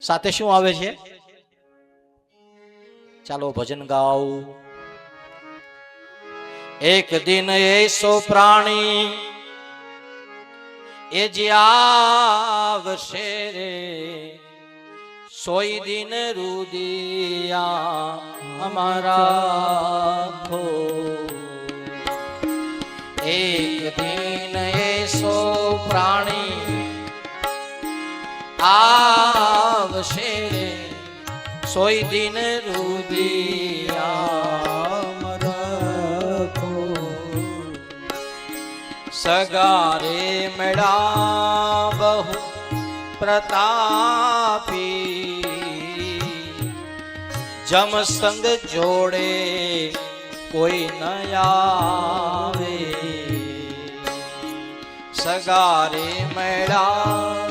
સાથે શું આવે છે? ચાલો ભજન ગાઓ. એક દિન એસો પ્રાણી એ જે આવશે રે, સોઈ દિન રુદિયા અમારા ખો. એક દિન એસો પ્રાણી આવશે રે, સોઈ દિન રુદિયા રખો. સગારે મેળા બહુ પ્રતાપી, જમ સંગ જોડે કોઈ ન આવે. સગારે મેળા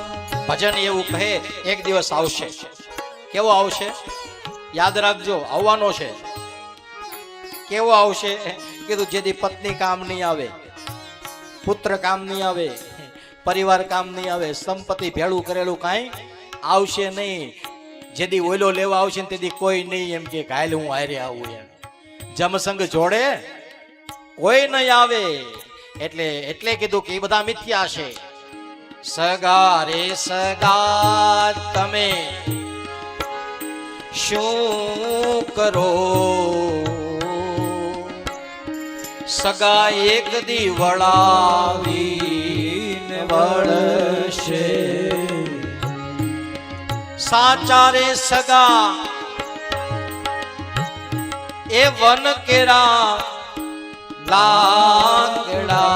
ભજન એવું કહે એક દિવસ આવશે. કેવો આવશે? યાદ રાખજો, આવવાનો છે. કેવો આવશે? કીધું જેથી પત્ની કામ નહીં આવે, પુત્ર કામ નહીં આવે, પરિવાર કામ નહીં આવે, સંપત્તિ ભેળું કરેલું કાંઈ આવશે નહીં. જેથી ઓઈલો લેવા આવશે ને તેથી કોઈ નહીં એમ કે કાલે હું હારે આવું એમ. જમસંગ જોડે કોઈ નહીં આવે. એટલે કીધું કે એ બધા મિથ્યા છે. સગા રે સગા તમે શું કરો? સગા એક દી વળાવીને વળશે. સાચા રે સગા એ વન કેરા લાકડા,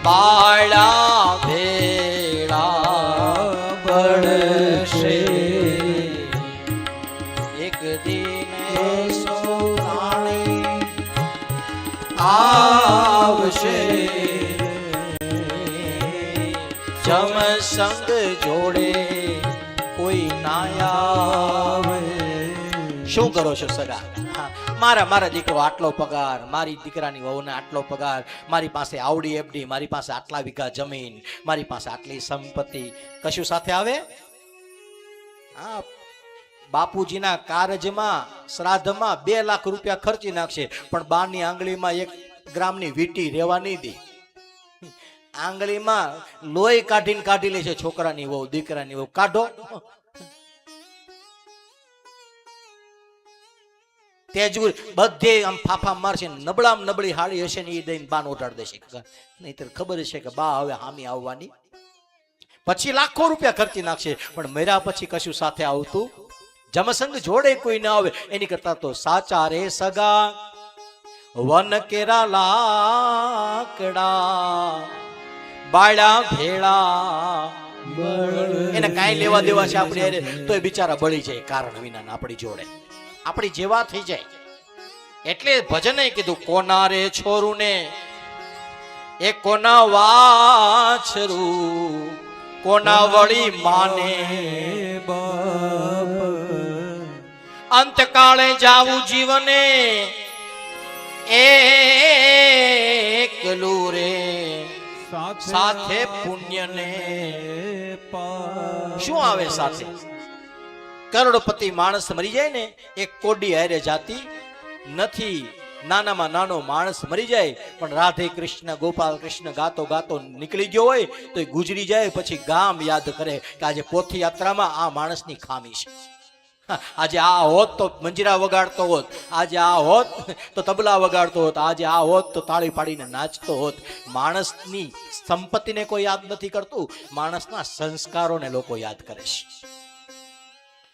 બાળા ભેળા બળશે. એક દિન સો પ્રાણી આવશે, જમ સંગ જોડે કોઈ ના આવે. શું કરો છો સગા? મારા દીકરો આટલો પગાર, મારી દીકરાની વહુને આટલો પગાર, મારી પાસે આવડી એફડી, મારી પાસે આટલા વીઘા જમીન, મારી પાસે આટલી સંપત્તિ, કશું સાથે આવે? હા, બાપુજીના કારજમાં શ્રાદ્ધમાં 2 લાખ રૂપિયા ખર્ચી નાખશે, પણ બાની આંગળીમાં 1 ગ્રામની વીટી રહેવા નહીં દે. આંગળીમાં લોહી કાઢી લે છે છોકરાની વહુ, દીકરાની વહુ. કાઢો તેજુર બધે આમ ફાફા મારશે. નબળામાં નબળી હાડી હશે ને એ દઈને બાન ઓટાડી દેશે. નહીતર ખબર છે કે બા હવે હામી આવવાની. પછી લાખો રૂપિયા ખર્ચી નાખશે, પણ મર્યા પછી કશું સાથે આવતું. જમસંગ જોડે કોઈ ના આવે. એની કરતા તો સાચા રે સગા વન કેરા લાકડા, બાળા ભેળા. એને કાંઈ લેવા દેવા છે આપણે તો એ બિચારા બળી જાય કારણ વિના આપણી જોડે, આપણી જેવા થઈ જાય. એટલે ભજને કીધું કોના રે છોરું ને એ કોના વાછરું, કોના વળી માને બાપ. અંતકાળે જાવું જીવને એકલું રે, સાથે પુણ્ય ને શું આવે સાથે? કરોડપતિ માણસ મરી જાય ને એક કોડી હારે જાતી નથી. નાનામાં નાનો માણસ મરી જાય પણ રાધે કૃષ્ણ ગોપાલ કૃષ્ણ ગાતો ગાતો નીકળી ગયો હોય તો એ ગુજરી જાય પછી ગામ યાદ કરે કે આજે પોથી યાત્રામાં આ માણસની ખામી છે. આજે આ હોત તો મંજીરા વગાડતો હોત, આજે આ હોત તો તબલા વગાડતો હોત, આજે આ હોત તો તાળી પાડીને નાચતો હોત. માણસની સંપત્તિને કોઈ યાદ નથી કરતું, માણસના સંસ્કારોને લોકો યાદ કરે છે.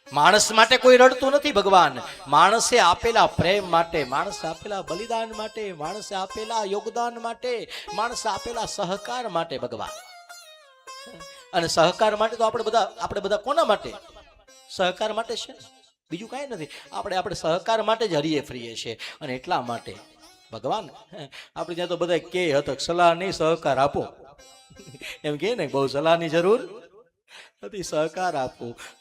માણસ માટે કોઈ રડતું નથી ભગવાન. માણસે આપેલા પ્રેમ માટે, માણસે આપેલા બલિદાન માટે, માણસે આપેલા યોગદાન માટે, માણસે આપેલા સહકાર માટે ભગવાન. અને સહકાર માટે તો આપણે બધા કોના માટે? સહકાર માટે છે, બીજું કાંઈ નથી. આપણે સહકાર માટે જ હરીએ ફરીએ છીએ. અને એટલા માટે ભગવાન આપણે ત્યાં તો બધા કે હતક સલાહ નહીં સહકાર આપો, એમ કે ને બહુ સલાહની જરૂર નથી, સહકાર આપો.